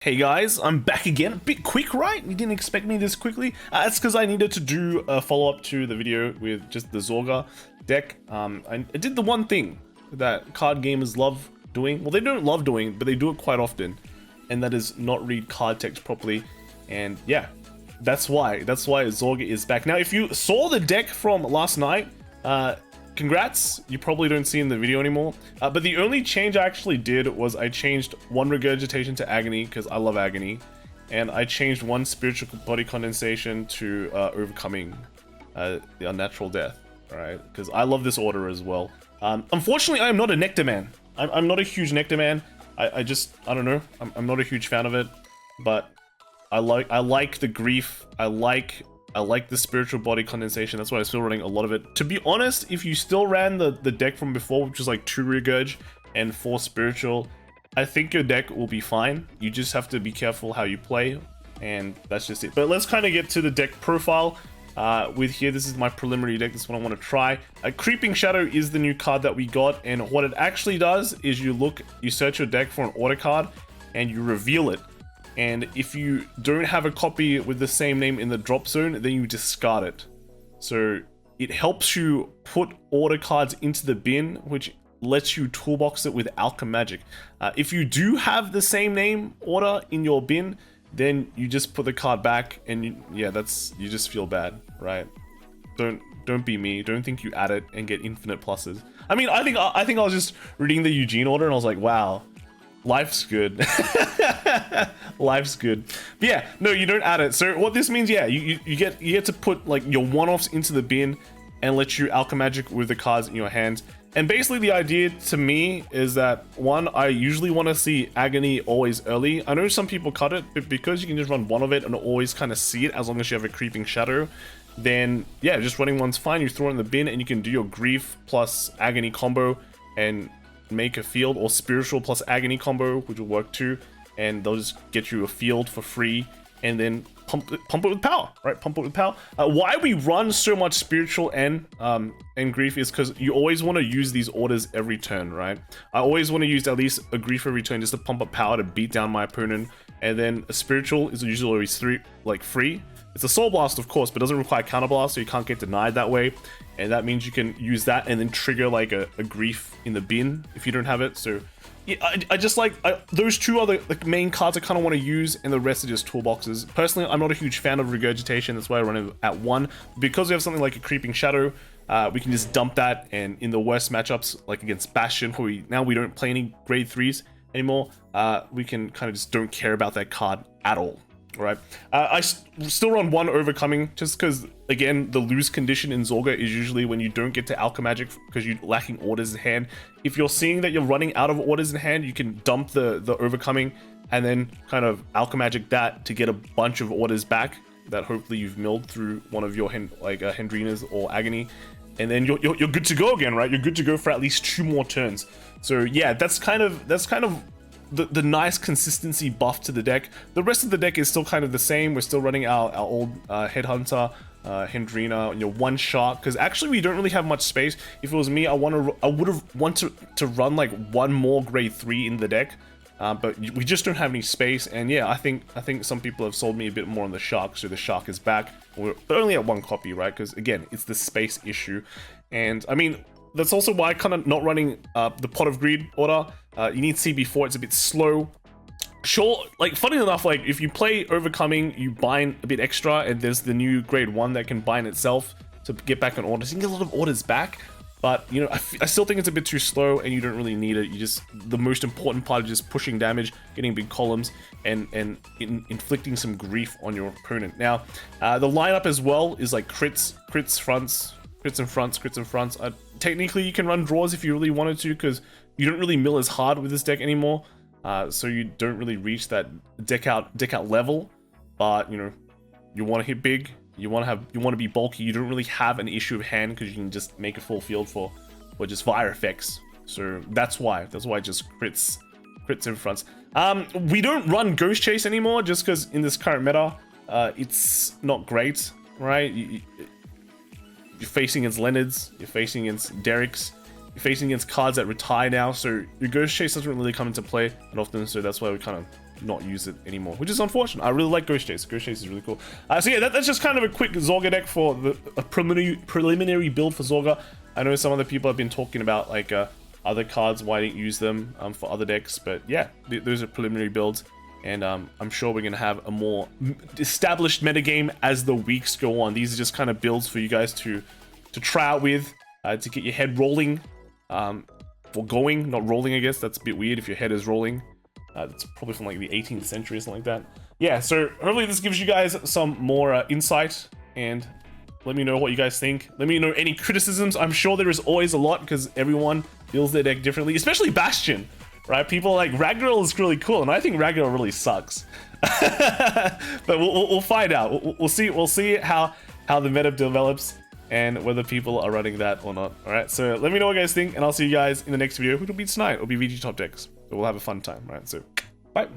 Hey guys, I'm back again. A bit quick, right? You didn't expect me this quickly? That's because I needed to do a follow-up to the video with just the Zorga deck. I did the one thing that card gamers love doing. Well, they don't love doing, but they do it quite often. And that is not read card text properly. And yeah, that's why Zorga is back. Now, if you saw the deck from last night, congrats, you probably don't see in the video anymore. But the only change I actually did was I changed one Regurgitation to Agony, because I love Agony. And I changed one Spiritual Body Condensation to Overcoming the Unnatural Death, alright? Because I love this order as well. Unfortunately, I am not a Nectar man. I'm not a huge Nectar man. I don't know, I'm not a huge fan of it. But I like the Grief, I like the Spiritual Body Condensation. That's why I'm still running a lot of it. To be honest, if you still ran the deck from before, which was like 2 Regurg and 4 Spiritual, I think your deck will be fine. You just have to be careful how you play, and that's just it. But let's kind of get to the deck profile. With here, this is my preliminary deck. This is what I want to try. Creeping Shadow is the new card that we got, and what it actually does is you search your deck for an order card, and you reveal it. And if you don't have a copy with the same name in the drop zone, then you discard it. So it helps you put order cards into the bin, which lets you toolbox it with Alchemagic. If you do have the same name order in your bin, then you just put the card back, and you just feel bad, right? Don't be me. Don't think you add it and get infinite pluses. I mean, I think I was just reading the Eugene order and I was like, wow. Life's good. Life's good. But yeah, no, you don't add it. So what this means, yeah, you get to put like your one-offs into the bin and let you Alchemagic with the cards in your hands. And basically the idea to me is that, one, I usually want to see Agony always early. I know some people cut it, but because you can just run one of it and always kind of see it as long as you have a Creeping Shadow, then yeah, just running one's fine. You throw it in the bin and you can do your Grief plus Agony combo and make a field, or Spiritual plus Agony combo, which will work too, and they'll just get you a field for free, and then pump it with power, right? Pump it with power. Why we run so much Spiritual and Grief is because you always want to use these orders every turn, right? I always want to use at least a Grief every turn just to pump up power to beat down my opponent, and then a Spiritual is usually always free. It's a Soul Blast, of course, but doesn't require Counter Blast, so you can't get denied that way. And that means you can use that and then trigger like a Grief in the bin if you don't have it. So yeah, I just like those two are the main cards I kind of want to use, and the rest are just toolboxes. Personally, I'm not a huge fan of Regurgitation. That's why I run it at 1. Because we have something like a Creeping Shadow, we can just dump that, and in the worst matchups, like against Bastion, where we don't play any grade 3s anymore, we can kind of just don't care about that card at all. Right, I still run 1 Overcoming just because, again, the lose condition in Zorga is usually when you don't get to Alchemagic because you're lacking orders in hand. If you're seeing that you're running out of orders in hand, you can dump the Overcoming and then kind of Alchemagic that to get a bunch of orders back that hopefully you've milled through one of your Hendrinas or Agony, and then you're good to go again, right? You're good to go for at least 2 more turns. So yeah, that's kind of the nice consistency buff to the deck. The rest of the deck is still kind of the same. We're still running our old Headhunter, Hendrina, and your 1 Shark, because actually we don't really have much space. If it was me, I would have wanted to run like 1 more grade 3 in the deck, but we just don't have any space. And yeah, I think some people have sold me a bit more on the Shark, so the Shark is back. We're only at 1 copy, right? Because again, it's the space issue. And I mean, that's also why I'm kind of not running the Pot of Greed order. You need CB4, it's a bit slow. Sure, like, funny enough, like, if you play Overcoming, you bind a bit extra, and there's the new grade 1 that can bind itself to get back an order. So you can get a lot of orders back, but, you know, I still think it's a bit too slow, and you don't really need it. The most important part is just pushing damage, getting big columns, and inflicting some grief on your opponent. Now, the lineup as well is like crits, fronts, crits and fronts. Technically, you can run draws if you really wanted to, because you don't really mill as hard with this deck anymore. So you don't really reach that deck out level. But you know, you want to hit big. You want to be bulky. You don't really have an issue of hand because you can just make a full field for just fire effects. So that's why just crits and fronts. We don't run Ghost Chase anymore just because in this current meta, it's not great, right? You're facing against Leonards, you're facing against Derricks, facing against cards that retire now, so your Ghost Chase doesn't really come into play that often, so that's why we kind of not use it anymore, which is unfortunate. I really like Ghost Chase. Ghost Chase is really cool. So yeah, that's just kind of a quick Zorga deck for a preliminary build for Zorga. I know some other people have been talking about like other cards, why didn't use them for other decks, but yeah, those are preliminary builds. And I'm sure we're going to have a more established metagame as the weeks go on. These are just kind of builds for you guys to try out with, to get your head rolling, for going, not rolling, I guess. That's a bit weird if your head is rolling. It's probably from like the 18th century or something like that. Yeah, so hopefully this gives you guys some more insight, and let me know what you guys think. Let me know any criticisms. I'm sure there is always a lot because everyone builds their deck differently, especially Bastion. Right, people like Ragdoll is really cool, and I think Ragdoll really sucks. But we'll find out. We'll see how the meta develops and whether people are running that or not. All right, so let me know what you guys think, and I'll see you guys in the next video, which will be tonight. It'll be VG Top Decks. So we'll have a fun time. All right, so bye.